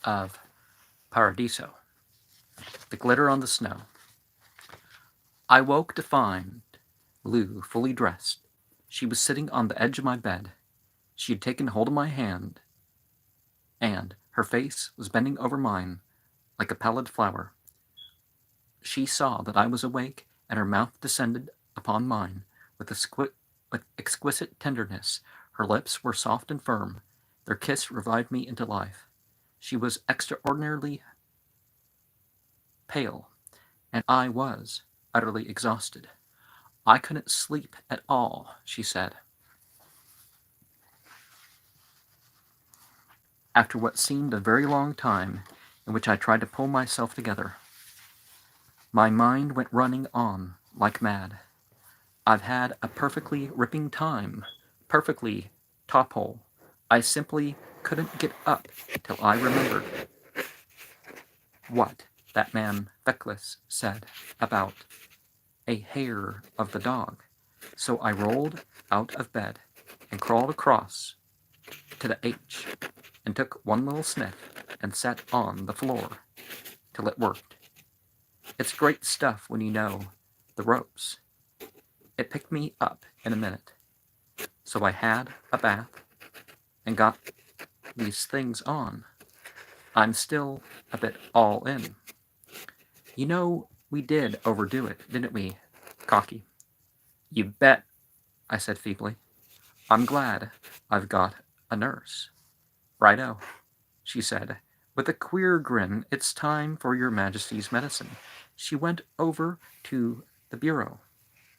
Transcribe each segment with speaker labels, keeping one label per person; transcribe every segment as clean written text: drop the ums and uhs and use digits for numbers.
Speaker 1: of Paradiso, the glitter on the snow. I woke to find Lou fully dressed. She was sitting on the edge of my bed. She had taken hold of my hand, and her face was bending over mine like a pallid flower. She saw that I was awake, and her mouth descended upon mine with exquisite tenderness. Her lips were soft and firm. Their kiss revived me into life. She was extraordinarily pale, and I was utterly exhausted. I couldn't sleep at all, she said. After what seemed a very long time, in which I tried to pull myself together, my mind went running on like mad. I've had a perfectly ripping time, perfectly top hole. I simply couldn't get up till I remembered what that man Feckless said about a hair of the dog. So I rolled out of bed and crawled across to the H and took one little sniff and sat on the floor till it worked. It's great stuff when you know the ropes. It picked me up in a minute. So I had a bath and got these things on. I'm still a bit all in. You know, we did overdo it, didn't we, Cocky? You bet, I said feebly. I'm glad I've got a nurse. Righto, she said, with a queer grin. It's time for your Majesty's medicine. She went over to the bureau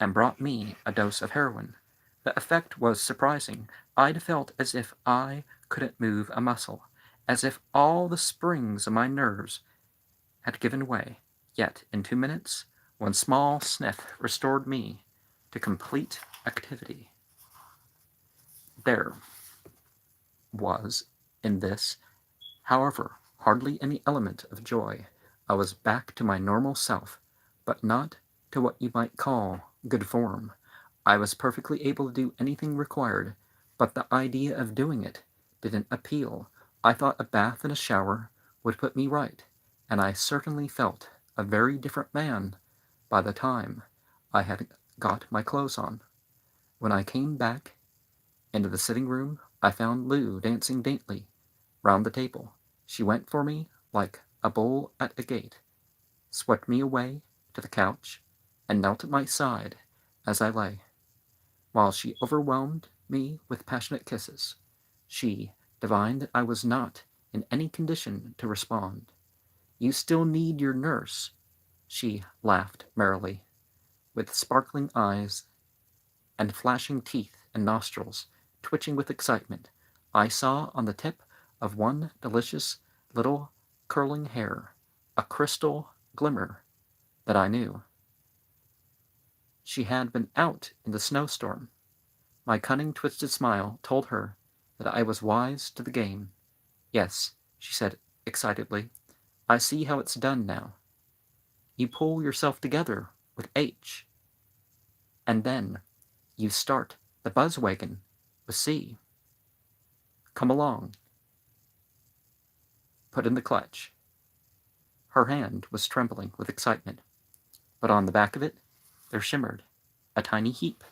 Speaker 1: and brought me a dose of heroin. The effect was surprising. I'd felt as if I couldn't move a muscle, as if all the springs of my nerves had given way. Yet, in 2 minutes, one small sniff restored me to complete activity. There was, in this, however, hardly any element of joy. I was back to my normal self, but not to what you might call good form. I was perfectly able to do anything required, but the idea of doing it didn't appeal. I thought a bath and a shower would put me right, and I certainly felt a very different man by the time I had got my clothes on. When I came back into the sitting room, I found Lou dancing daintily round the table. She went for me like a bull at a gate, swept me away to the couch, and knelt at my side as I lay, while she overwhelmed me with passionate kisses. She divined that I was not in any condition to respond. You still need your nurse, she laughed merrily, with sparkling eyes and flashing teeth and nostrils twitching with excitement. I saw on the tip of one delicious little curling hair a crystal glimmer that I knew. She had been out in the snowstorm. My cunning twisted smile told her that I was wise to the game. Yes, she said excitedly, I see how it's done now. You pull yourself together with H, and then you start the buzz wagon with C. Come along. Put in the clutch. Her hand was trembling with excitement, but on the back of it there shimmered a tiny heap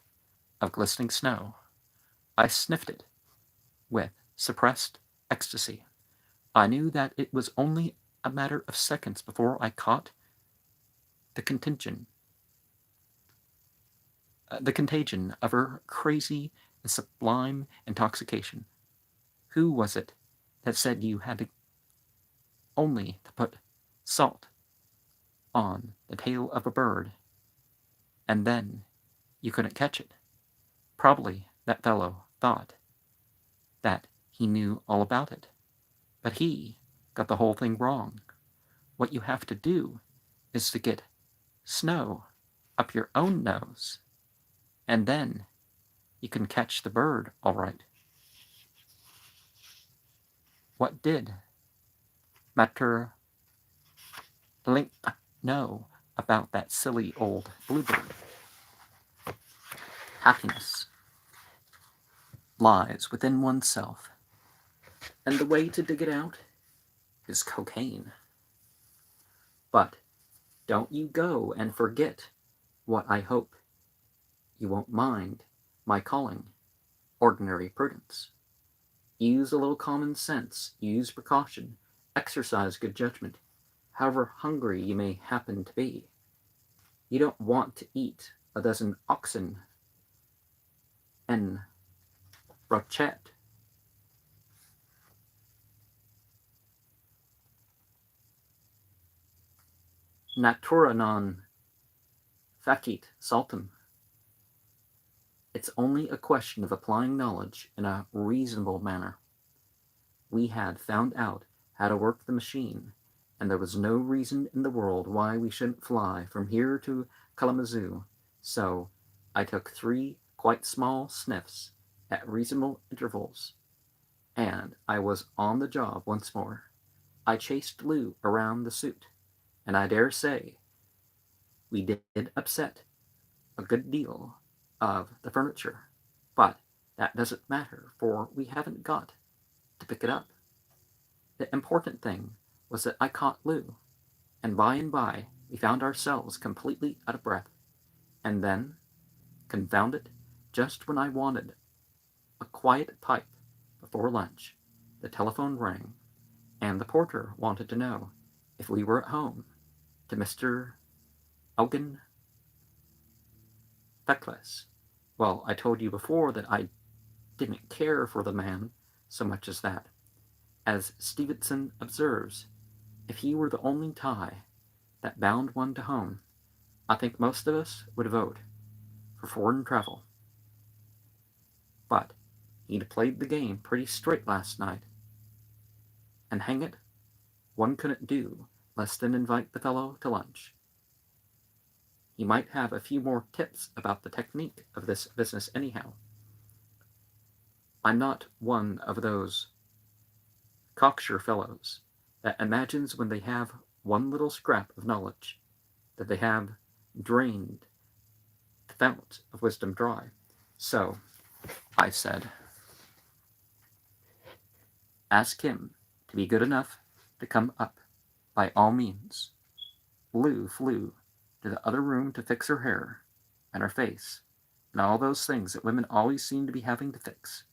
Speaker 1: of glistening snow. I sniffed it with suppressed ecstasy. I knew that it was only a matter of seconds before I caught the contagion, of her crazy and sublime intoxication. Who was it that said you had only to put salt on the tail of a bird, and then you couldn't catch it? Probably that fellow thought that he knew all about it, but he got the whole thing wrong. What you have to do is to get snow up your own nose, and then you can catch the bird all right. What did Mater Link know about that silly old bluebird? Happiness lies within oneself, and the way to dig it out his cocaine. But don't you go and forget what I hope you won't mind my calling ordinary prudence. Use a little common sense, use precaution, exercise good judgment, however hungry you may happen to be. You don't want to eat a dozen oxen en brochette. Natura non facit saltum. It's only a question of applying knowledge in a reasonable manner. We had found out how to work the machine, and there was no reason in the world why we shouldn't fly from here to Kalamazoo, so I took 3 quite small sniffs at reasonable intervals, and I was on the job once more. I chased Lou around the suit, and I dare say we did upset a good deal of the furniture, but that doesn't matter, for we haven't got to pick it up. The important thing was that I caught Lou, and by we found ourselves completely out of breath. And then, confound it, just when I wanted a quiet pipe before lunch, the telephone rang, and the porter wanted to know if we were at home, to Mr. Elgin Feckless. Well, I told you before that I didn't care for the man so much as that. As Stevenson observes, if he were the only tie that bound one to home, I think most of us would vote for foreign travel. But he'd played the game pretty straight last night, and hang it, one couldn't do less than invite the fellow to lunch. He might have a few more tips about the technique of this business anyhow. I'm not one of those cocksure fellows that imagines when they have one little scrap of knowledge that they have drained the fount of wisdom dry. So I said, ask him to be good enough to come up, by all means. Lou flew to the other room to fix her hair and her face and all those things that women always seem to be having to fix.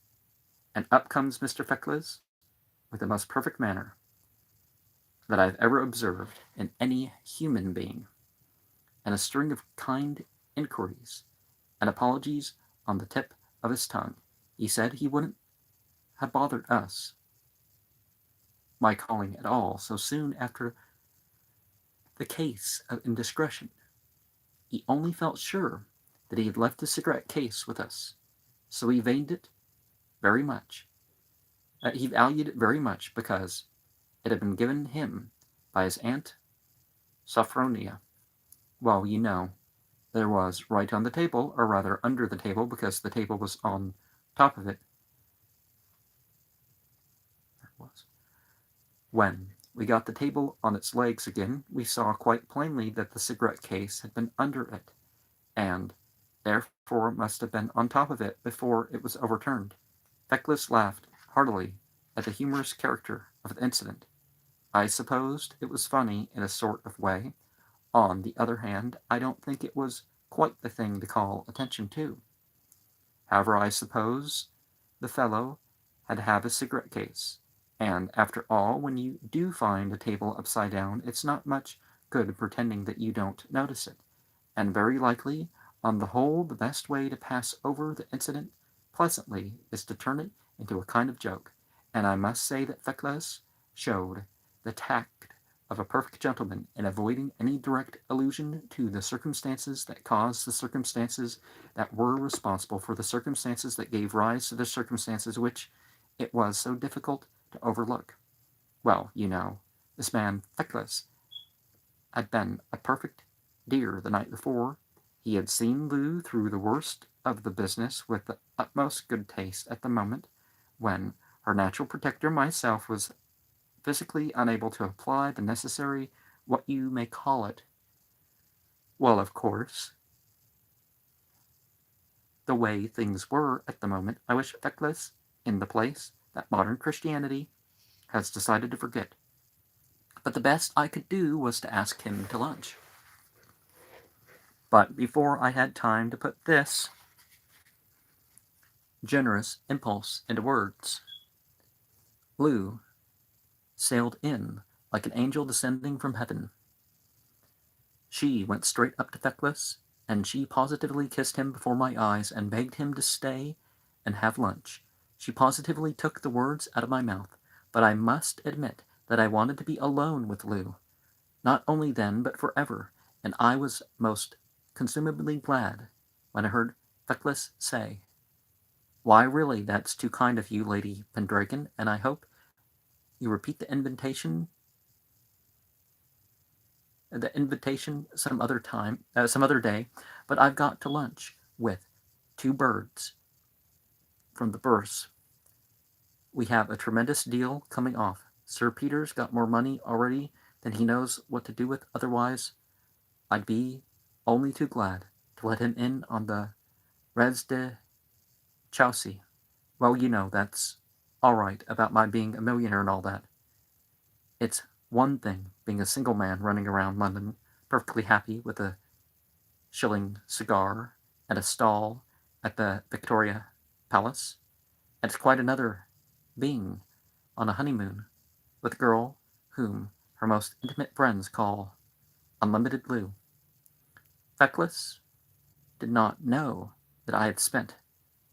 Speaker 1: And up comes Mr. Feckless with the most perfect manner that I've ever observed in any human being, and a string of kind inquiries and apologies on the tip of his tongue. He said he wouldn't have bothered us by calling at all so soon after the case of indiscretion. He only felt sure that he had left the cigarette case with us, so he valued it very much. He valued it very much because it had been given him by his Aunt Sophronia. Well, you know, there was right on the table, or rather under the table, because the table was on top of it. There it was. When we got the table on its legs again, we saw quite plainly that the cigarette case had been under it, and therefore must have been on top of it before it was overturned. Feckless laughed heartily at the humorous character of the incident. I supposed it was funny in a sort of way. On the other hand, I don't think it was quite the thing to call attention to. However, I suppose the fellow had to have a cigarette case, and after all, when you do find a table upside down, it's not much good pretending that you don't notice it, and very likely, on the whole, the best way to pass over the incident pleasantly is to turn it into a kind of joke, and I must say that Feckless showed the tact of a perfect gentleman in avoiding any direct allusion to the circumstances that caused the circumstances that were responsible for the circumstances that gave rise to the circumstances which it was so difficult to overlook. Well, you know, this man Feckless had been a perfect dear the night before. He had seen Lou through the worst of the business with the utmost good taste at the moment when her natural protector, myself, was physically unable to apply the necessary, what you may call it. Well, of course, the way things were at the moment, I wish Feckless in the place that modern Christianity has decided to forget. but the best I could do was to ask him to lunch. But before I had time to put this generous impulse into words, Lou sailed in like an angel descending from heaven. She went straight up to Feckless, and she positively kissed him before my eyes and begged him to stay and have lunch. She positively took the words out of my mouth, but I must admit that I wanted to be alone with Lou, not only then but forever, and I was most consumedly glad when I heard Feckless say, "Why, really, that's too kind of you, Lady Pendragon, and I hope you repeat the invitation some other time, some other day, but I've got to lunch with two birds from the burse. We have a tremendous deal coming off. Sir Peter's got more money already than he knows what to do with, otherwise I'd be only too glad to let him in on the res de chaussee. Well, you know, that's all right about my being a millionaire and all that. It's one thing being a single man running around London perfectly happy with a shilling cigar and a stall at the Victoria Palace, and it's quite another being on a honeymoon with a girl whom her most intimate friends call Unlimited Lou. Feckless did not know that I had spent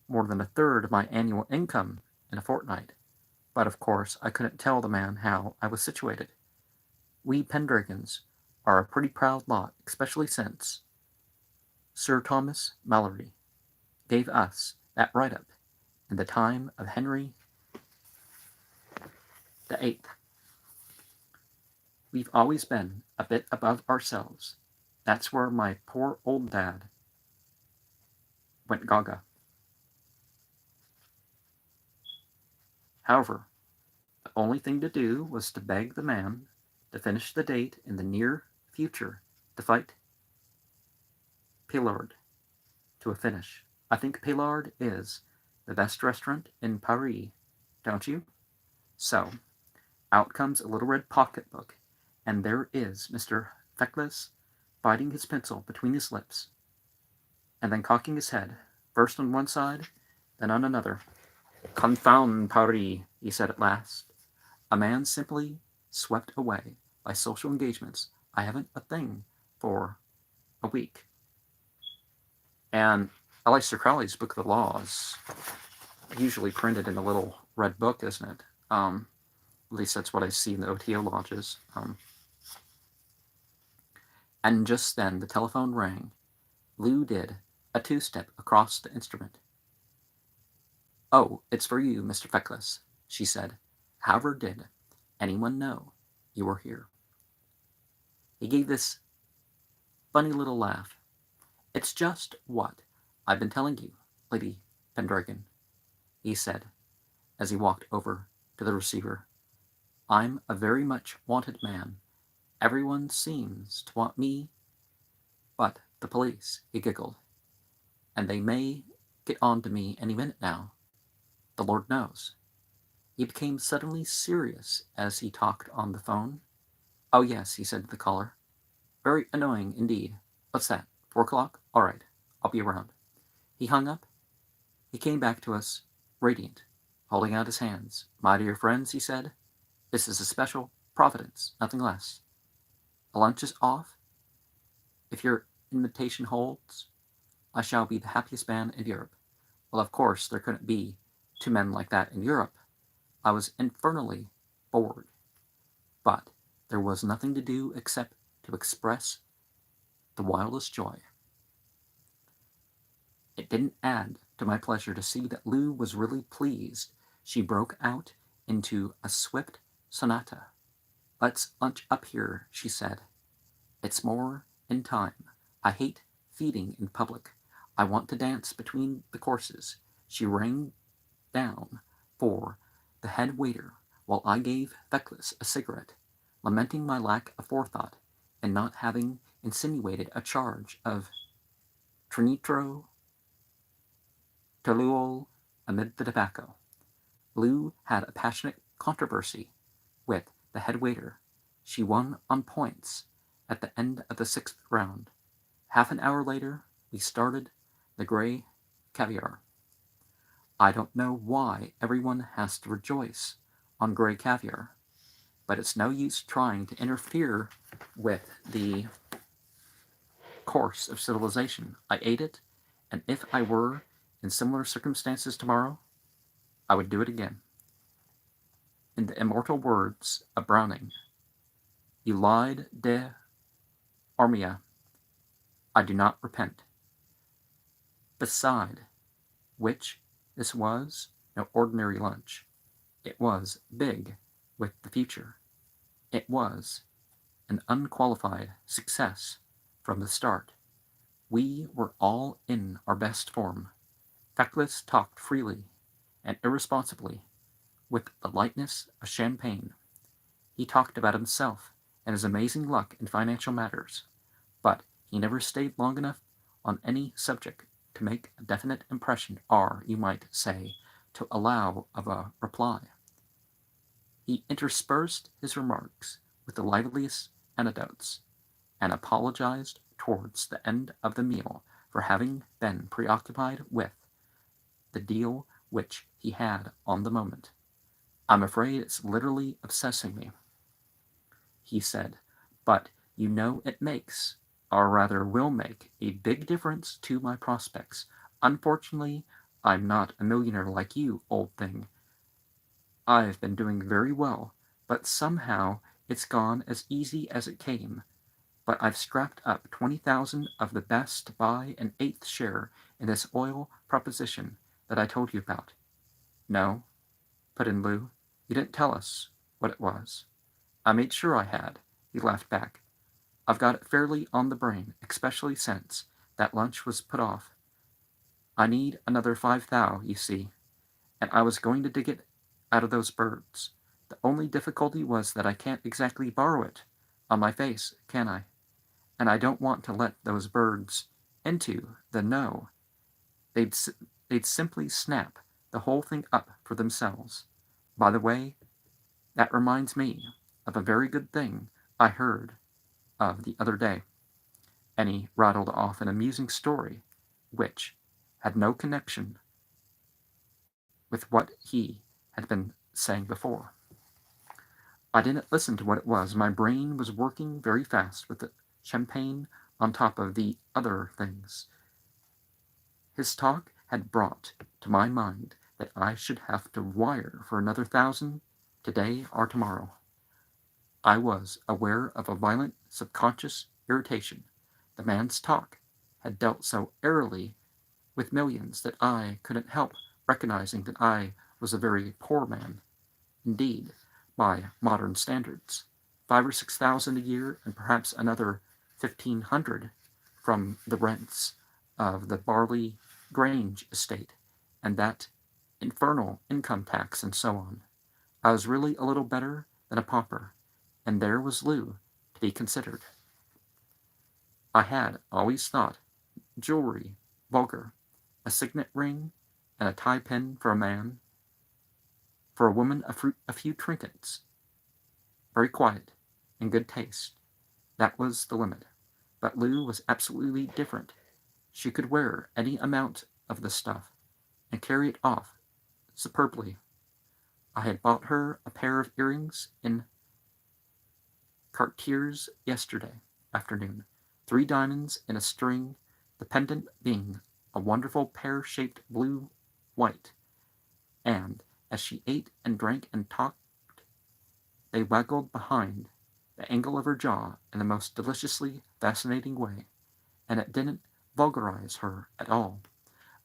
Speaker 1: more than a third of my annual income in a fortnight, but of course I couldn't tell the man how I was situated. We Pendragons are a pretty proud lot, especially since Sir Thomas Malory gave us that write-up in the time of Henry the Eighth. We've always been a bit above ourselves. That's where my poor old dad went gaga. However, the only thing to do was to beg the man to finish the date in the near future to fight Pillard to a finish. I think Pillard is the best restaurant in Paris, don't you? So, out comes a little red pocketbook, and there is Mr. Feckless biting his pencil between his lips, and then cocking his head, first on one side, then on another. "Confound Paris," he said at last. "A man simply swept away by social engagements. I haven't a thing for a week." And Aleister Crowley's Book of the Law is usually printed in a little red book, isn't it? At least that's what I see in the OTO lodges. And just then the telephone rang. Lou did a two-step across the instrument. "Oh, it's for you, Mr. Feckless," she said. "However did anyone know you were here?" He gave this funny little laugh. "It's just what I've been telling you, Lady Pendragon," he said as he walked over to the receiver. "I'm a very much wanted man. Everyone seems to want me but the police," he giggled. "And they may get on to me any minute now. The Lord knows." He became suddenly serious as he talked on the phone. "Oh, yes," he said to the caller. "Very annoying indeed. What's that? 4 o'clock? All right. I'll be around." He hung up. He came back to us, radiant, holding out his hands. "My dear friends," he said, "this is a special providence, nothing less. A lunch is off. If your invitation holds, I shall be the happiest man in Europe." Well, of course, there couldn't be two men like that in Europe. I was infernally bored, but there was nothing to do except to express the wildest joy. It didn't add to my pleasure to see that Lou was really pleased. She broke out into a swift sonata. "Let's lunch up here," she said. "It's more in time. I hate feeding in public. I want to dance between the courses." She rang down for the head waiter while I gave Feckless a cigarette, lamenting my lack of forethought in not having insinuated a charge of trinitro toluol amid the tobacco. Lou had a passionate controversy with the head waiter, She won on points at the end of the 6th round. Half an hour later, we started the grey caviar. I don't know why everyone has to rejoice on grey caviar, but it's no use trying to interfere with the course of civilization. I ate it, and if I were in similar circumstances tomorrow, I would do it again. In the immortal words of Browning, Ulide de Armia, I do not repent. Beside which, this was no ordinary lunch. It was big with the future. It was an unqualified success from the start. We were all in our best form. Feckless talked freely and irresponsibly, with the lightness of champagne. He talked about himself and his amazing luck in financial matters, but he never stayed long enough on any subject to make a definite impression, or, you might say, to allow of a reply. He interspersed his remarks with the liveliest anecdotes, and apologized towards the end of the meal for having been preoccupied with the deal which he had on the moment. I'm afraid it's literally obsessing me, he said, but you know it makes, or rather will make, a big difference to my prospects. Unfortunately, I'm not a millionaire like you, old thing. I've been doing very well, but somehow it's gone as easy as it came. But I've scrapped up 20,000 of the best to buy an eighth share in this oil proposition that I told you about. No, put in Lou, you didn't tell us what it was. I made sure I had, he laughed back. I've got it fairly on the brain, especially since that lunch was put off. I need another 5 thou, you see, and I was going to dig it out of those birds. The only difficulty was that I can't exactly borrow it on my face, can I? And I don't want to let those birds into the know. They'd simply snap the whole thing up for themselves. By the way, that reminds me of a very good thing I heard of the other day. And he rattled off an amusing story which had no connection with what he had been saying before. I didn't listen to what it was. My brain was working very fast with the champagne on top of the other things. His talk had brought to my mind that I should have to wire for another 1,000 today or tomorrow. I was aware of a violent subconscious irritation. The man's talk had dealt so airily with millions that I couldn't help recognizing that I was a very poor man. Indeed, by modern standards, 5 or 6,000 a year, and perhaps another 1,500 from the rents of the Barley Grange estate, and that infernal income tax, and so on. I was really a little better than a pauper, and there was Lou to be considered. I had always thought jewelry vulgar, a signet ring and a tie pin for a man, for a woman a few trinkets, very quiet, in good taste. That was the limit. But Lou was absolutely different. She could wear any amount of the stuff and carry it off superbly. I had bought her a pair of earrings in Cartier's yesterday afternoon, 3 diamonds in a string, the pendant being a wonderful pear-shaped blue-white, and as she ate and drank and talked, they waggled behind the angle of her jaw in the most deliciously fascinating way, and it didn't vulgarize her at all.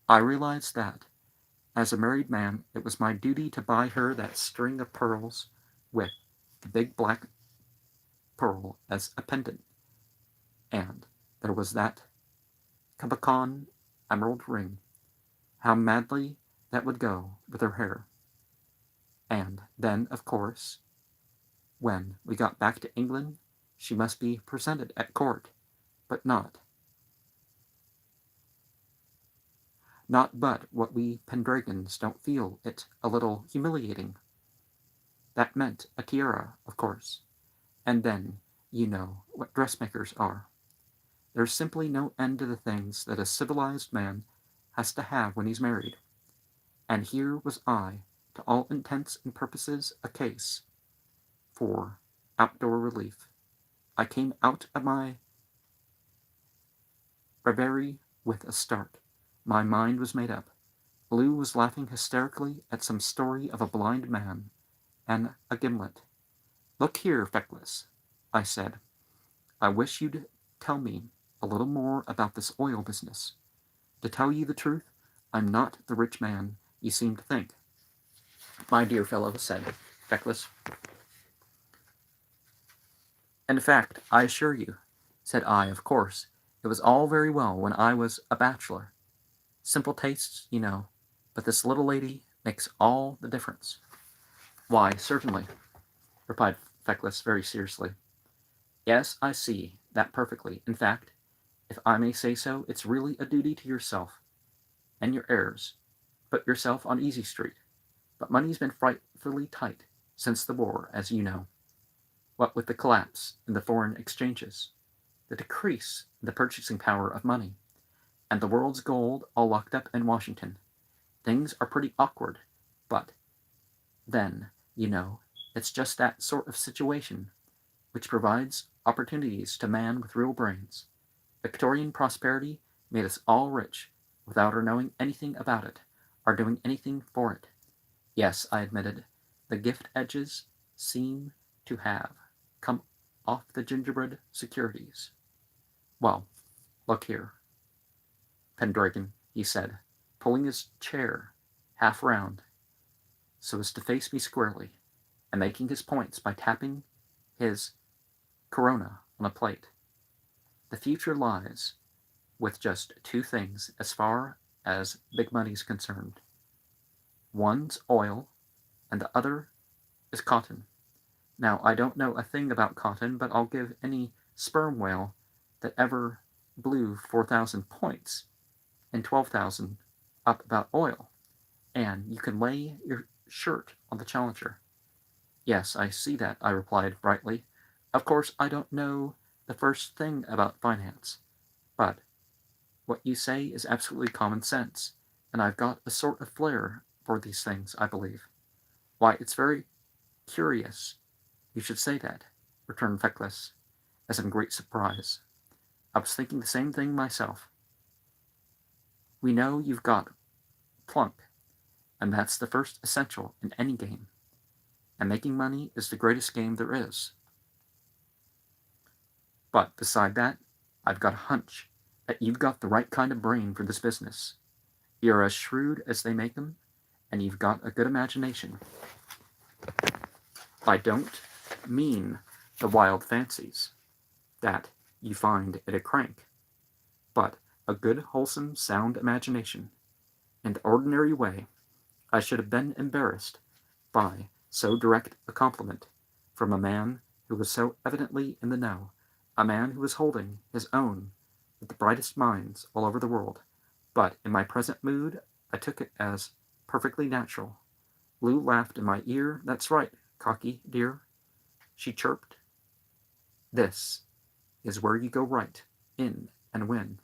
Speaker 1: I realized that, as a married man, it was my duty to buy her that string of pearls with the big black pearl as a pendant, and there was that Cabochon emerald ring. How madly that would go with her hair. And then, of course, when we got back to England, she must be presented at court, but not but what we Pendragons don't feel it a little humiliating. That meant a tiara, of course, And then, you know what dressmakers are. There's simply no end to the things that a civilized man has to have when he's married. And here was I, to all intents and purposes, a case for outdoor relief. I came out of my reverie with a start. My mind was made up. Lou was laughing hysterically at some story of a blind man and a gimlet. "Look here, Feckless," I said. "I wish you'd tell me a little more about this oil business. To tell you the truth, I'm not the rich man you seem to think." "My dear fellow," said Feckless. "In fact, I assure you," said I, "of course, it was all very well when I was a bachelor. Simple tastes, you know, but this little lady makes all the difference." "Why, certainly," replied Feckless very seriously. "Yes, I see that perfectly. In fact, if I may say so, it's really a duty to yourself and your heirs. Put yourself on Easy Street. But money's been frightfully tight since the war, as you know. What with the collapse in the foreign exchanges, the decrease in the purchasing power of money, and the world's gold all locked up in Washington, things are pretty awkward. But then, you know, it's just that sort of situation which provides opportunities to man with real brains. Victorian prosperity made us all rich without our knowing anything about it, or doing anything for it. Yes, I admitted, the gift edges seem to have come off the gingerbread securities. Well, look here, Pendragon, he said, pulling his chair half round so as to face me squarely, and making his points by tapping his corona on a plate. The future lies with just two things as far as big money's concerned. One's oil, and the other is cotton. Now, I don't know a thing about cotton, but I'll give any sperm whale that ever blew 4,000 points and 12,000 up about oil, and you can lay your shirt on the challenger." "Yes, I see that," I replied brightly. "Of course, I don't know the first thing about finance, but what you say is absolutely common sense, and I've got a sort of flair for these things, I believe." "Why, it's very curious you should say that," returned Feckless, as in great surprise. "I was thinking the same thing myself. We know you've got plunk, and that's the first essential in any game, and making money is the greatest game there is. But beside that, I've got a hunch that you've got the right kind of brain for this business. You're as shrewd as they make 'em, and you've got a good imagination. I don't mean the wild fancies that you find at a crank, but a good, wholesome, sound imagination. In the ordinary way, I should have been embarrassed by so direct a compliment from a man who was so evidently in the know, a man who was holding his own with the brightest minds all over the world. But in my present mood, I took it as perfectly natural. Lou laughed in my ear. "That's right, Cocky, dear," she chirped. "This is where you go right in and win.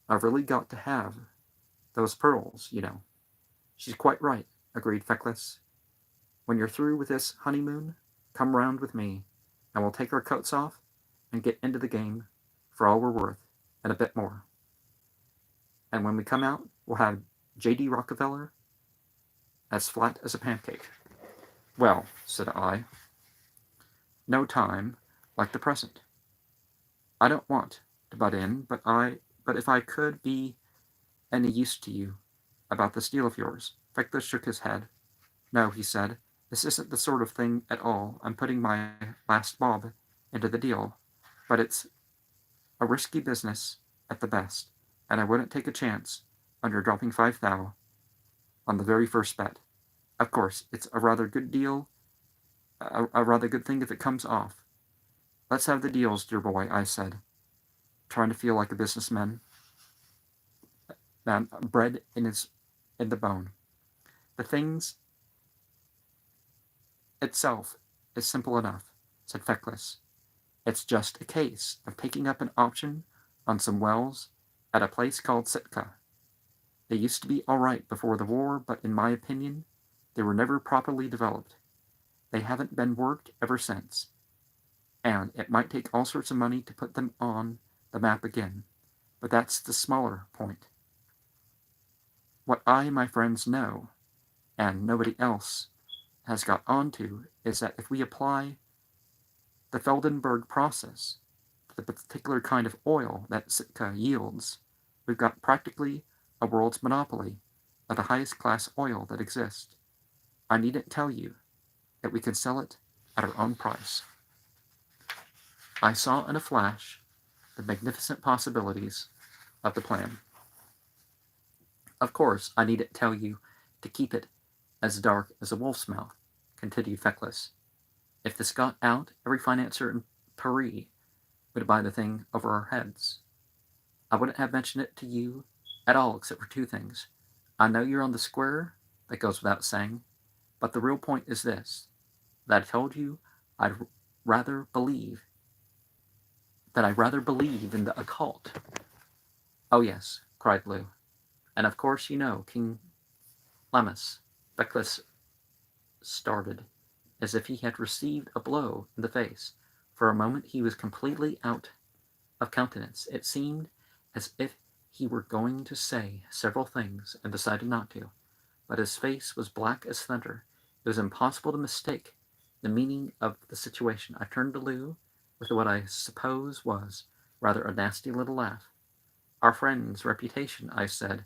Speaker 1: I've really got to have those pearls, you know." "She's quite right," agreed Feckless. "When you're through with this honeymoon, come round with me, and we'll take our coats off and get into the game for all we're worth, and a bit more. And when we come out, we'll have J.D. Rockefeller as flat as a pancake." "Well," said I, "no time like the present. I don't want to butt in, but if I could be any use to you about this deal of yours." Feckless shook his head. "No," he said, "this isn't the sort of thing at all. I'm putting my last bob into the deal, but it's a risky business at the best, and I wouldn't take a chance on your dropping 5 thou on the very first bet. Of course, it's a rather good deal, a rather good thing if it comes off." "Let's have the deals, dear boy," I said, trying to feel like a businessman, bred in the bone. "The things itself is simple enough. said Feckless. It's just a case of taking up an option on some wells at a place called Sitka. They used to be all right before the war, but in my opinion, they were never properly developed. They haven't been worked ever since, and it might take all sorts of money to put them on the map again. But that's the smaller point. What I and my friends know, and nobody else has got onto, is that if we apply the Feldenberg process to the particular kind of oil that Sitka yields, we've got practically a world's monopoly of the highest class oil that exists. I needn't tell you that we can sell it at our own price. I saw in a flash the magnificent possibilities of the plan. Of course, I needn't tell you to keep it as dark as a wolf's mouth, continued Feckless. If this got out, every financier in Paris would buy the thing over our heads. I wouldn't have mentioned it to you at all except for two things. I know you're on the square, that goes without saying, but the real point is this, that I told you I'd rather believe in the occult. Oh yes, cried Lou. And of course you know King Lemmus. Feckless started, as if he had received a blow in the face. For a moment he was completely out of countenance. It seemed as if he were going to say several things and decided not to, but his face was black as thunder. It was impossible to mistake the meaning of the situation. I turned to Lou with what I suppose was rather a nasty little laugh. Our friend's reputation, I said,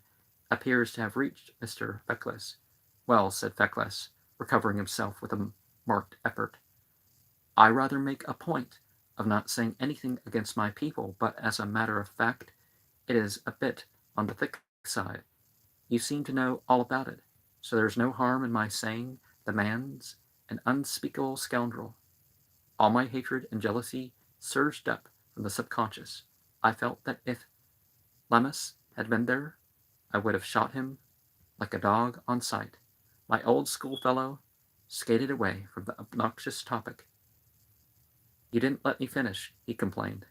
Speaker 1: appears to have reached Mr. Feckless. Well, said Feckless, recovering himself with a marked effort, I rather make a point of not saying anything against my people, but as a matter of fact, it is a bit on the thick side. You seem to know all about it, so there's no harm in my saying the man's an unspeakable scoundrel. All my hatred and jealousy surged up from the subconscious. I felt that if Lemmus had been there, I would have shot him like a dog on sight. My old schoolfellow skated away from the obnoxious topic. You didn't let me finish, he complained.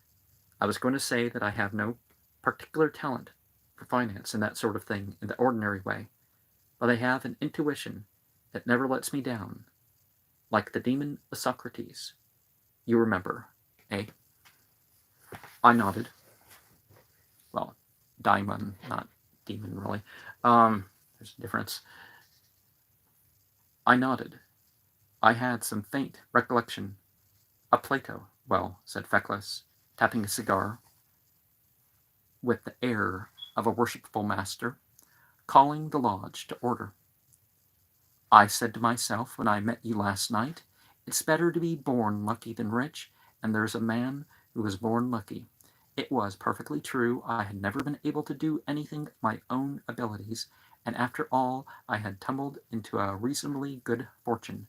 Speaker 1: I was going to say that I have no particular talent for finance and that sort of thing in the ordinary way, but I have an intuition that never lets me down, like the demon of Socrates. You remember, eh? I nodded. Well, daimon, not demon, really. There's a difference. I nodded. I had some faint recollection of Plato. Well, said Feckless, tapping a cigar with the air of a worshipful master, calling the lodge to order. I said to myself when I met you last night, it's better to be born lucky than rich, and there's a man who was born lucky. It was perfectly true. I had never been able to do anything of my own abilities, and after all, I had tumbled into a reasonably good fortune.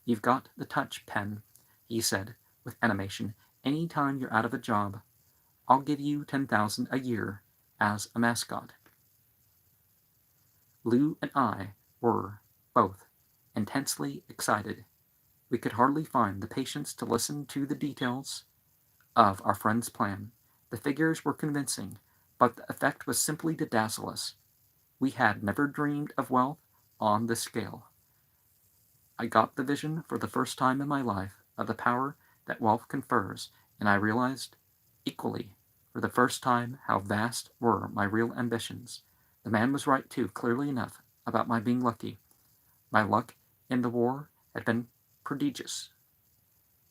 Speaker 1: You've got the touch, Pen, he said with animation. Any time you're out of a job, I'll give you 10,000 a year as a mascot. Lou and I were both intensely excited. We could hardly find the patience to listen to the details of our friend's plan. The figures were convincing, but the effect was simply to dazzle us. We had never dreamed of wealth on this scale. I got the vision for the first time in my life of the power that wealth confers, and I realized equally for the first time how vast were my real ambitions. The man was right, too, clearly enough, about my being lucky. My luck in the war had been prodigious.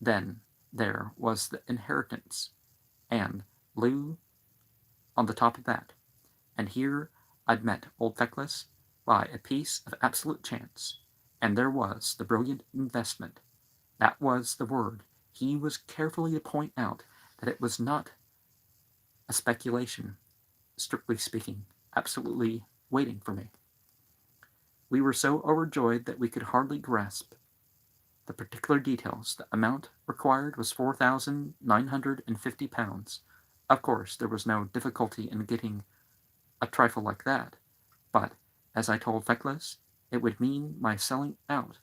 Speaker 1: Then there was the inheritance, and Lou on the top of that. And here I'd met old Feckless by a piece of absolute chance. And there was the brilliant investment. That was the word. He was carefully to point out that it was not a speculation, strictly speaking, absolutely waiting for me. We were so overjoyed that we could hardly grasp the particular details. The amount required was £4,950. Of course, there was no difficulty in getting a trifle like that, but, as I told Feckless, it would mean my selling out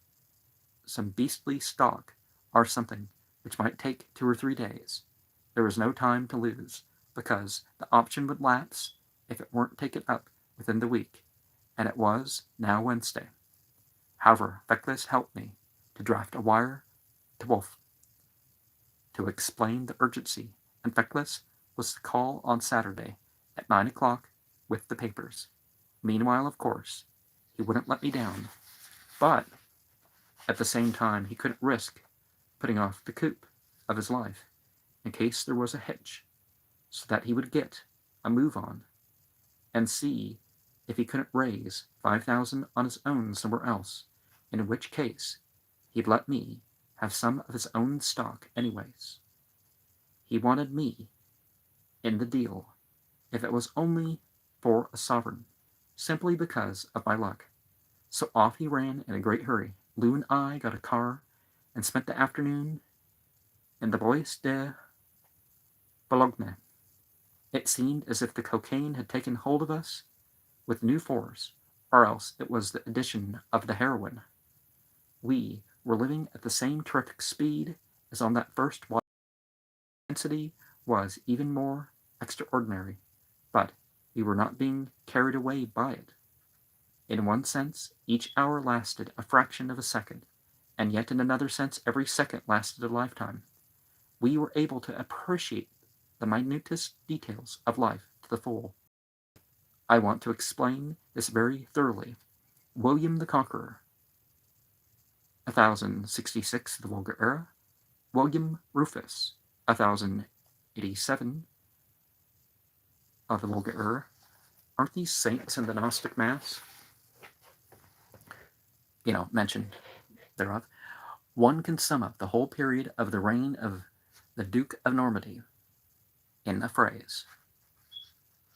Speaker 1: some beastly stock or something which might take 2 or 3 days. There was no time to lose, because the option would lapse if it weren't taken up within the week, and it was now Wednesday. However, Feckless helped me to draft a wire to Wolf to explain the urgency, and Feckless was to call on Saturday at 9 o'clock with the papers. Meanwhile, of course, he wouldn't let me down, but at the same time, he couldn't risk putting off the coup of his life in case there was a hitch, so that he would get a move on and see if he couldn't raise 5,000 on his own somewhere else, in which case he'd let me have some of his own stock anyways. He wanted me in the deal, if it was only for a sovereign, simply because of my luck. So off he ran in a great hurry. Lou and I got a car and spent the afternoon in the Bois de Boulogne. It seemed as if the cocaine had taken hold of us with new force, or else it was the addition of the heroin. We were living at the same terrific speed as on that first wild. Intensity was even more extraordinary, but we were not being carried away by it. In one sense, each hour lasted a fraction of a second, and yet in another sense, every second lasted a lifetime. We were able to appreciate the minutest details of life to the full. I want to explain this very thoroughly. William the Conqueror, 1066 of the Vulgar Era. William Rufus, 1087 of the Vulgar Era. Aren't these saints in the Gnostic Mass? Mentioned thereof. One can sum up the whole period of the reign of the Duke of Normandy in a phrase.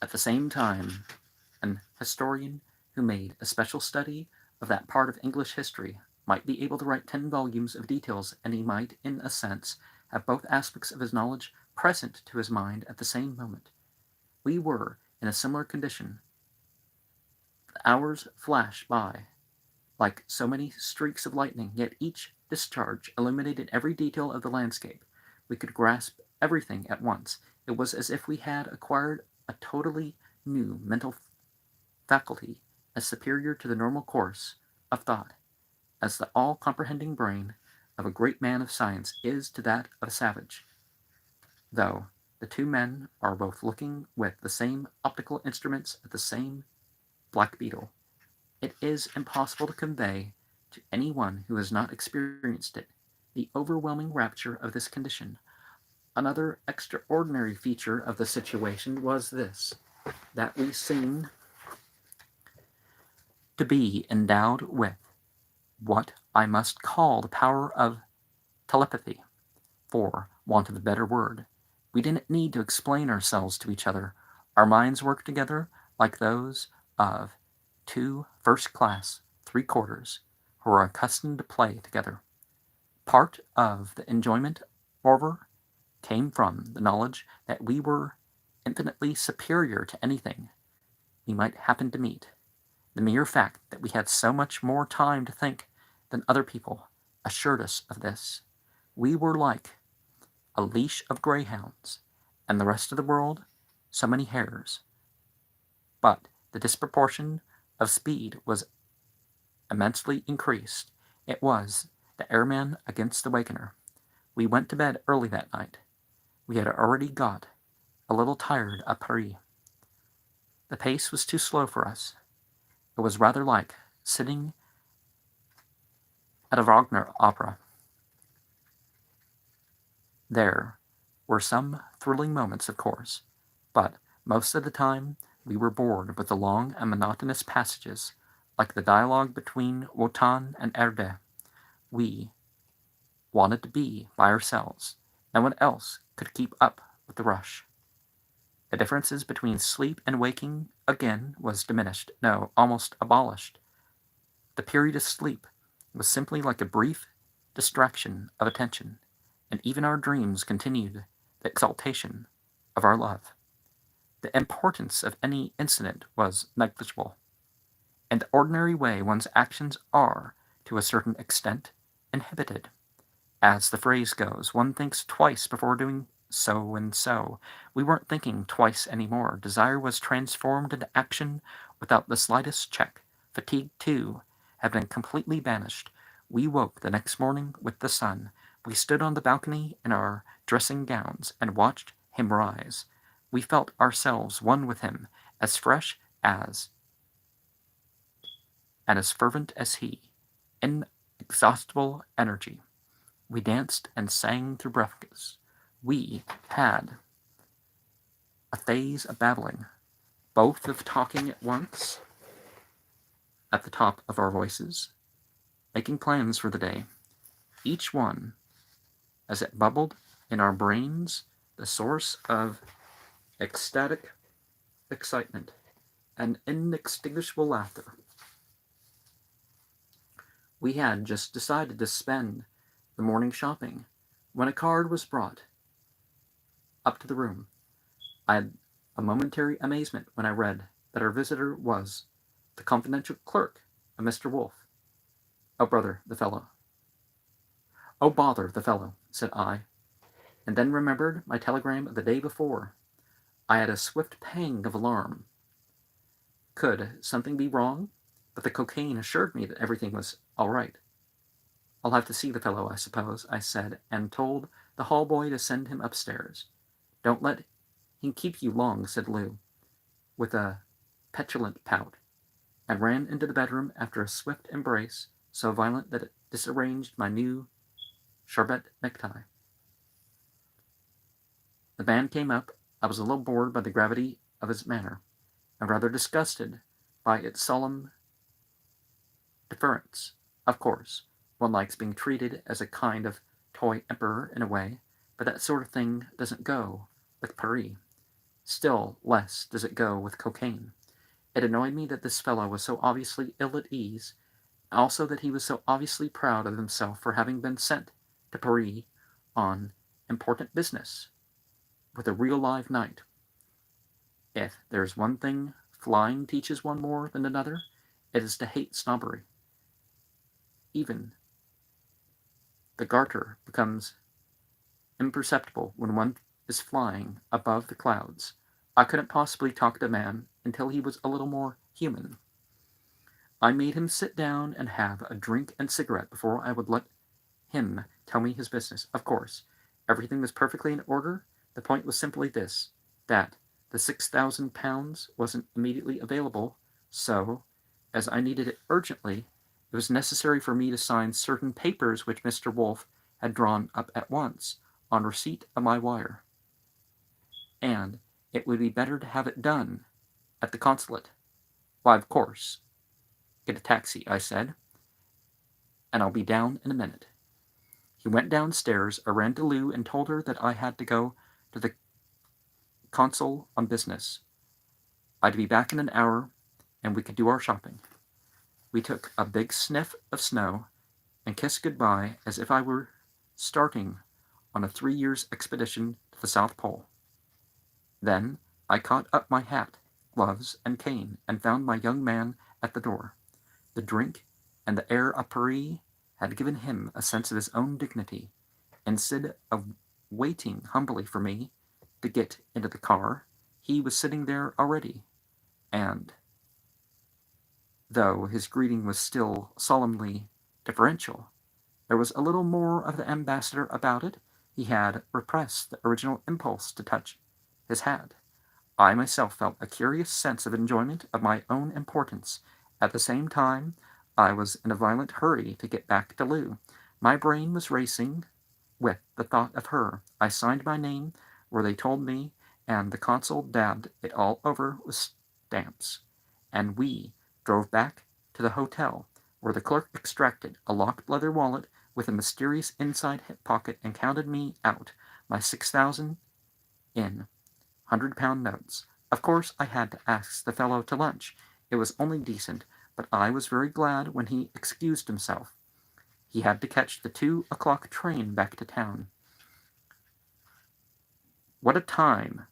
Speaker 1: At the same time, an historian who made a special study of that part of English history might be able to write 10 volumes of details, and he might, in a sense, have both aspects of his knowledge present to his mind at the same moment. We were in a similar condition. The hours flashed by like so many streaks of lightning, yet each discharge illuminated every detail of the landscape. We could grasp everything at once. It was as if we had acquired a totally new mental faculty, as superior to the normal course of thought as the all-comprehending brain of a great man of science is to that of a savage. Though the two men are both looking with the same optical instruments at the same black beetle, it is impossible to convey to any one who has not experienced it the overwhelming rapture of this condition. Another extraordinary feature of the situation was this, that we seemed to be endowed with what I must call the power of telepathy, for want of a better word. We didn't need to explain ourselves to each other. Our minds worked together like those of two first-class three-quarters who are accustomed to play together. Part of the enjoyment, moreover, came from the knowledge that we were infinitely superior to anything we might happen to meet. The mere fact that we had so much more time to think than other people assured us of this. We were like a leash of greyhounds, and the rest of the world so many hares. But the disproportion of speed was immensely increased. It was the airman against the wakener. We went to bed early that night. We had already got a little tired at Paris. The pace was too slow for us. It was rather like sitting at a Wagner opera. There were some thrilling moments, of course, but most of the time we were bored with the long and monotonous passages, like the dialogue between Wotan and Erde. We wanted to be by ourselves. No one else could keep up with the rush. The differences between sleep and waking again was diminished, no, almost abolished. The period of sleep was simply like a brief distraction of attention, and even our dreams continued the exaltation of our love. The importance of any incident was negligible. In the ordinary way, one's actions are, to a certain extent, inhibited. As the phrase goes, one thinks twice before doing so and so. We weren't thinking twice anymore. Desire was transformed into action without the slightest check. Fatigue, too, had been completely banished. We woke the next morning with the sun. We stood on the balcony in our dressing gowns and watched him rise. We felt ourselves one with him, as fresh as and as fervent as he. Inexhaustible energy. We danced and sang through breathless. We had a phase of babbling, both of talking at once, at the top of our voices, making plans for the day, each one, as it bubbled in our brains, the source of ecstatic excitement and inextinguishable laughter. We had just decided to spend the morning shopping when a card was brought up to the room. I had a momentary amazement when I read that our visitor was the confidential clerk of Mr. Wolfe. Oh, brother, the fellow. Oh, bother the fellow, said I, and then remembered my telegram of the day before. I had a swift pang of alarm. Could something be wrong? But the cocaine assured me that everything was all right. I'll have to see the fellow, I suppose, I said, and told the hall boy to send him upstairs. Don't let him keep you long, said Lou, with a petulant pout, and ran into the bedroom after a swift embrace so violent that it disarranged my new charbet necktie. The man came up. I was a little bored by the gravity of his manner, and rather disgusted by its solemn deference. Of course, one likes being treated as a kind of toy emperor in a way, but that sort of thing doesn't go with Paris. Still less does it go with cocaine. It annoyed me that this fellow was so obviously ill at ease, also that he was so obviously proud of himself for having been sent to Paris on important business with a real live knight. If there's one thing flying teaches one more than another, it is to hate snobbery. Even the garter becomes imperceptible when one is flying above the clouds. I couldn't possibly talk to a man until he was a little more human. I made him sit down and have a drink and cigarette before I would let him tell me his business. Of course, everything was perfectly in order. The point was simply this, that the £6,000 wasn't immediately available, so, as I needed it urgently, it was necessary for me to sign certain papers which Mr. Wolfe had drawn up at once, on receipt of my wire. And it would be better to have it done at the consulate. Why, of course. Get a taxi, I said, and I'll be down in a minute. He went downstairs. I ran to Lou and told her that I had to go to the consul on business. I'd be back in an hour, and we could do our shopping. We took a big sniff of snow and kissed goodbye as if I were starting on a 3 years expedition to the South Pole. Then I caught up my hat, gloves, and cane, and found my young man at the door. The drink and the air of Paris had given him a sense of his own dignity. Instead of waiting humbly for me to get into the car, he was sitting there already, and, though his greeting was still solemnly deferential, there was a little more of the ambassador about it. He had repressed the original impulse to touch his hat. I myself felt a curious sense of enjoyment of my own importance. At the same time, I was in a violent hurry to get back to Lou. My brain was racing with the thought of her. I signed my name where they told me, and the consul dabbed it all over with stamps. And we drove back to the hotel, where the clerk extracted a locked leather wallet with a mysterious inside hip pocket and counted me out my 6,000 in £100 notes. Of course, I had to ask the fellow to lunch. It was only decent, but I was very glad when he excused himself. He had to catch the 2 o'clock train back to town. What a time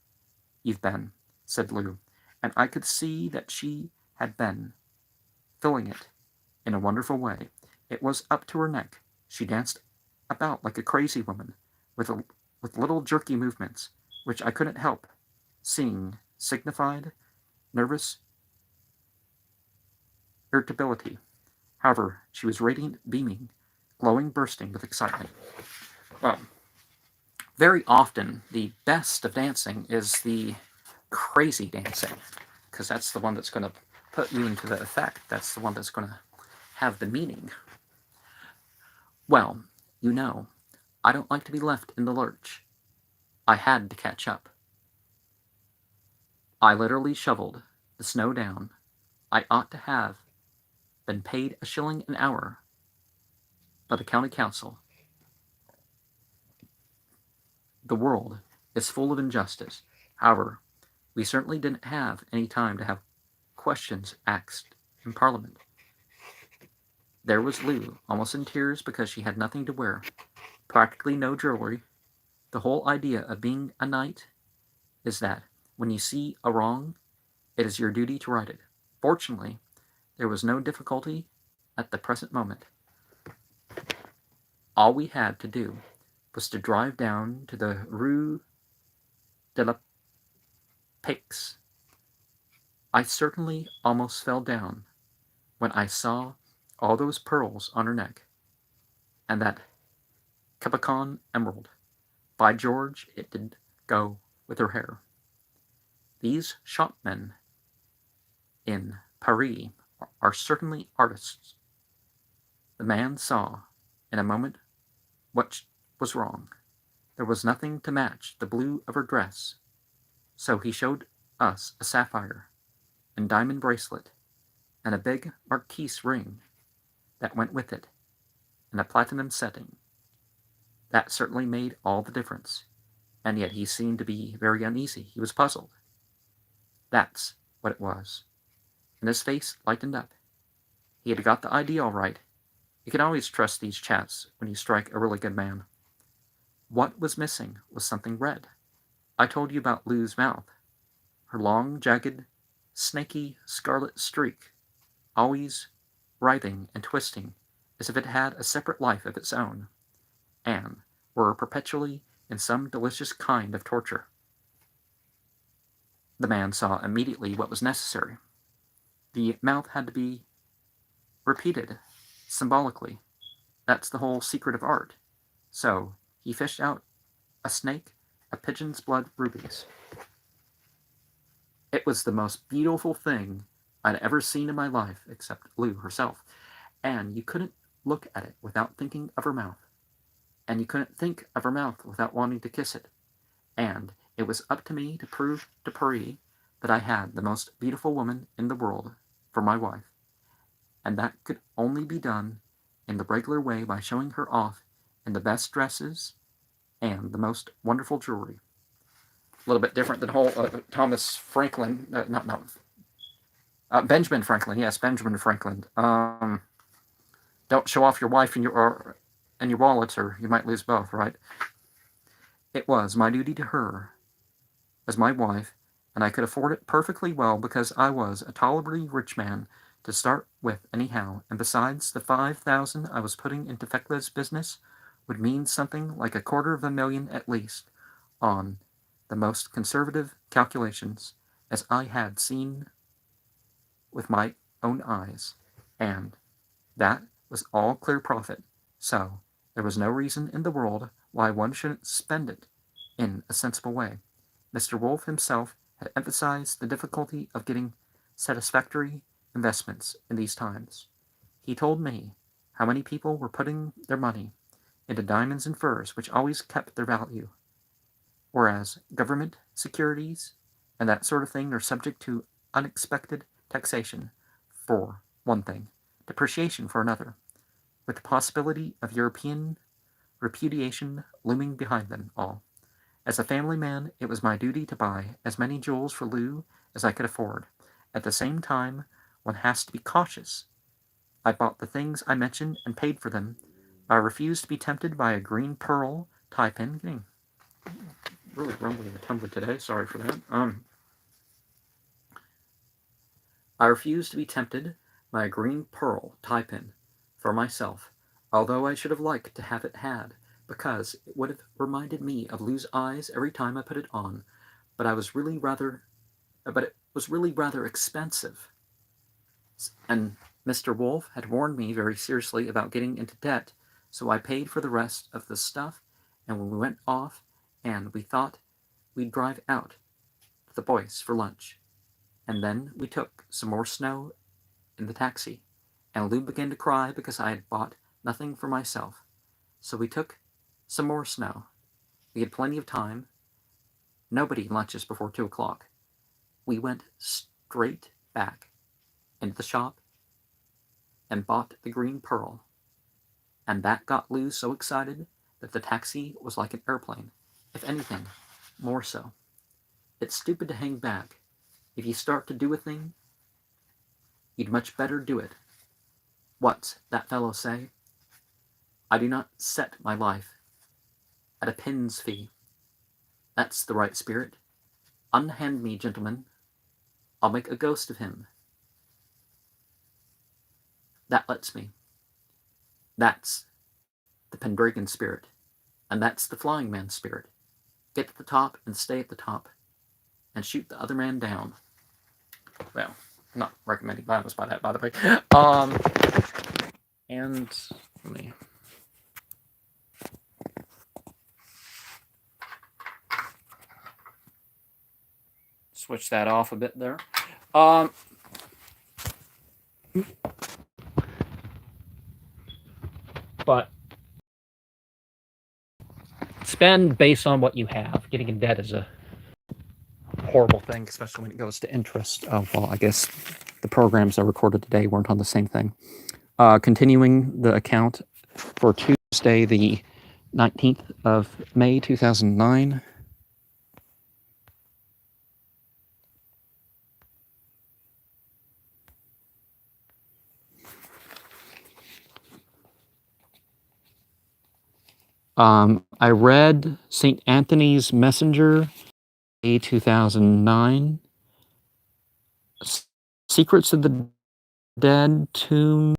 Speaker 1: you've been, said Lou, and I could see that she had been filling it in a wonderful way. It was up to her neck. She danced about like a crazy woman, with, a, with little jerky movements, which I couldn't help seeing signified nervous irritability. However, she was radiant, beaming, glowing, bursting with excitement. Well, very often the best of dancing is the crazy dancing, because that's the one that's going to put you into the effect. That's the one that's going to have the meaning. Well, you know, I don't like to be left in the lurch. I had to catch up. I literally shoveled the snow down. I ought to have been paid a shilling an hour by the county council. The world is full of injustice. However, we certainly didn't have any time to have questions asked in Parliament. There was Lou, almost in tears because she had nothing to wear, practically no jewelry. The whole idea of being a knight is that when you see a wrong, it is your duty to right it. Fortunately, there was no difficulty at the present moment. All we had to do was to drive down to the Rue de la Paix. I certainly almost fell down when I saw all those pearls on her neck and that Capricorn emerald. By George, it did go with her hair. These shopmen in Paris are certainly artists. The man saw in a moment what was wrong. There was nothing to match the blue of her dress, so he showed us a sapphire and diamond bracelet and a big marquise ring that went with it in a platinum setting. That certainly made all the difference, and yet he seemed to be very uneasy. He was puzzled. That's what it was. And his face lightened up. He had got the idea all right. You can always trust these chats when you strike a really good man. What was missing was something red. I told you about Lou's mouth. Her long, jagged, snaky scarlet streak, always writhing and twisting as if it had a separate life of its own, and were perpetually in some delicious kind of torture. The man saw immediately what was necessary. The mouth had to be repeated symbolically. That's the whole secret of art. So he fished out a snake, a pigeon's blood rubies. It was the most beautiful thing I'd ever seen in my life, except Lou herself. And you couldn't look at it without thinking of her mouth. And you couldn't think of her mouth without wanting to kiss it. And it was up to me to prove to Paris that I had the most beautiful woman in the world for my wife. And that could only be done in the regular way by showing her off in the best dresses and the most wonderful jewelry. A little bit different than whole Thomas Franklin, Benjamin Franklin. Yes, Benjamin Franklin. Don't show off your wife and your wallet, or you might lose both. Right? It was my duty to her as my wife, and I could afford it perfectly well because I was a tolerably rich man to start with anyhow, and besides, the 5,000 I was putting into Thecla's business would mean something like $250,000 at least, on the most conservative calculations, as I had seen with my own eyes, and that was all clear profit, so there was no reason in the world why one shouldn't spend it in a sensible way. Mr. Wolfe himself had emphasized the difficulty of getting satisfactory investments in these times. He told me how many people were putting their money into diamonds and furs, which always kept their value, whereas government securities and that sort of thing are subject to unexpected taxation for one thing, depreciation for another, with the possibility of European repudiation looming behind them all. As a family man, it was my duty to buy as many jewels for Lou as I could afford. At the same time, one has to be cautious. I bought the things I mentioned and paid for them. I refused to be tempted by a green pearl tie pin. Getting really rumbly and tumbly today. Sorry for that. I refused to be tempted by a green pearl tie pin for myself. although I should have liked to have it had, because it would have reminded me of Lou's eyes every time I put it on, but it was really rather expensive. And Mr. Wolf had warned me very seriously about getting into debt, so I paid for the rest of the stuff, and when we went off, and we thought we'd drive out to the boys for lunch. And then we took some more snow in the taxi, and Lou began to cry because I had bought nothing for myself. So we took some more snow. We had plenty of time. Nobody lunches before 2 o'clock. We went straight back into the shop and bought the green pearl. And that got Lou so excited that the taxi was like an airplane. If anything, more so. It's stupid to hang back. If you start to do a thing, you'd much better do it. What's that fellow say? I do not set my life at a pin's fee. That's the right spirit. Unhand me, gentlemen. I'll make a ghost of him. That lets me. That's the Pendragon spirit. And that's the Flying Man spirit. Get to the top and stay at the top. And shoot the other man down. Well, I'm not recommending violence by that, by the way. And let me switch that off a bit there. But spend based on what you have. Getting in debt is a horrible thing, especially when it goes to interest. Well, I guess the programs I recorded today weren't on the same thing. Continuing the account for Tuesday, the 19th of May, 2009. I read St. Anthony's Messenger, 2009. Secrets of the Dead, 2:30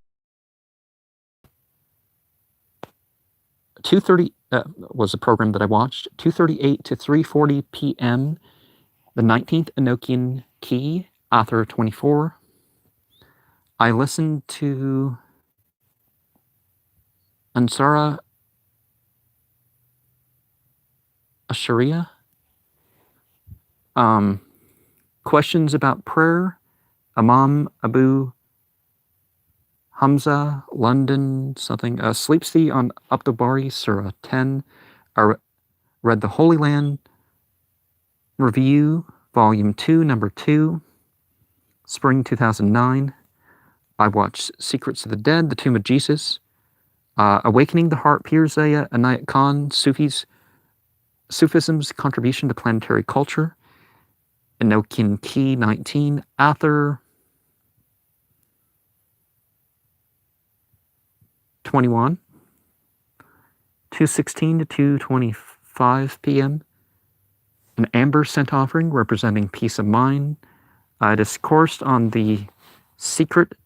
Speaker 1: was a program that I watched. 2:38 to 3:40 p.m. The 19th Enochian Key, Author 24. I listened to Ansara Asharia. Questions about prayer, Imam Abu Hamza, London, something. Sleep Sea on Abdul-Bari, Surah 10. I read The Holy Land Review, Volume 2, Number 2, Spring 2009. I watched Secrets of the Dead, The Tomb of Jesus, Awakening the Heart, Pirzaya Anayat Khan, Sufism's Contribution to Planetary Culture, Enochian Key 19, Ather 21, 2:16 to 2:25 p.m. An amber scent offering representing peace of mind. Discoursed on the secret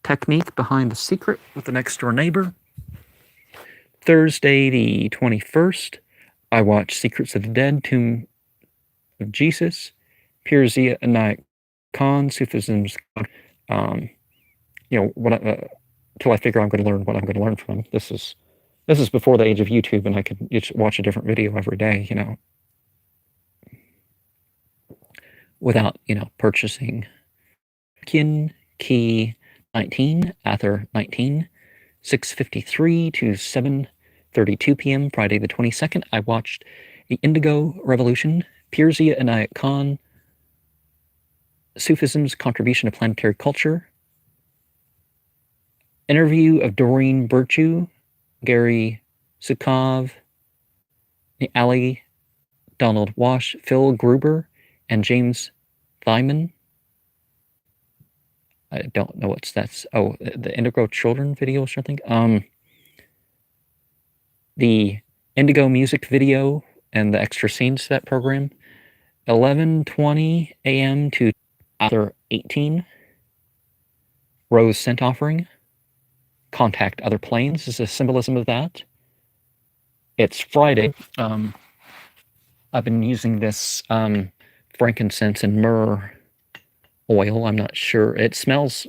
Speaker 1: technique behind the secret with the next door neighbor. Thursday the 21st, I watched Secrets of the Dead, Tomb of Jesus, Pirzia Anayat Khan, Sufism's, till I figure I'm going to learn what I'm going to learn from him. This is before the age of YouTube, and I could just watch a different video every day, without, purchasing. Kin Key 19, Ather 19, 6:53 to 7:32 p.m. Friday the 22nd. I watched The Indigo Revolution, Pirzia Anayat Khan, Sufism's Contribution to Planetary Culture, interview of Doreen Virtue, Gary Sukov, Ali, Donald Wash, Phil Gruber, and James Thyman. I don't know what's that's. Oh, the Indigo Children video or something. The Indigo music video and the extra scenes to that program. 11:20 a.m. to Author 18. Rose Scent Offering. contact other planes is a symbolism of that. It's Friday. I've been using this frankincense and myrrh oil. I'm not sure. It smells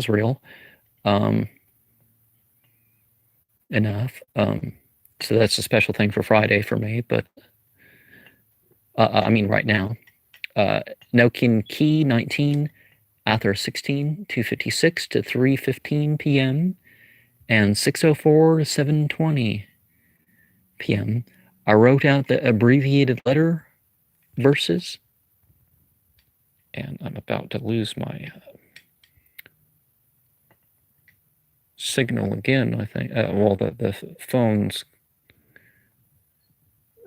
Speaker 1: real enough. So that's a special thing for Friday for me. But I mean, right now, Nokin Key 19, Aether 16, 2:56 to 3:15 p.m. and 6:04 to 7:20 p.m. I wrote out the abbreviated letter verses, and I'm about to lose my signal again, I think. Well, the phone's...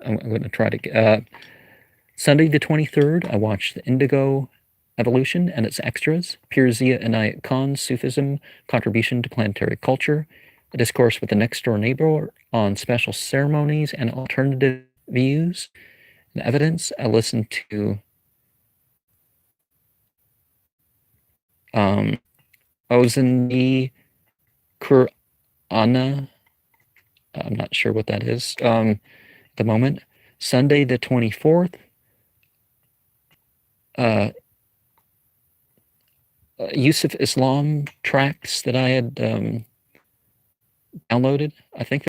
Speaker 1: I'm going to try to... Sunday the 23rd, I watched the Indigo Evolution and its extras, Pirzia Inayat Khan's Sufism Contribution to Planetary Culture, a discourse with the next-door neighbor on special ceremonies and alternative views and evidence. I listened to Ozani Kur'ana. I'm not sure what that is at the moment. Sunday the 24th, Yusuf Islam tracks that I had downloaded. I think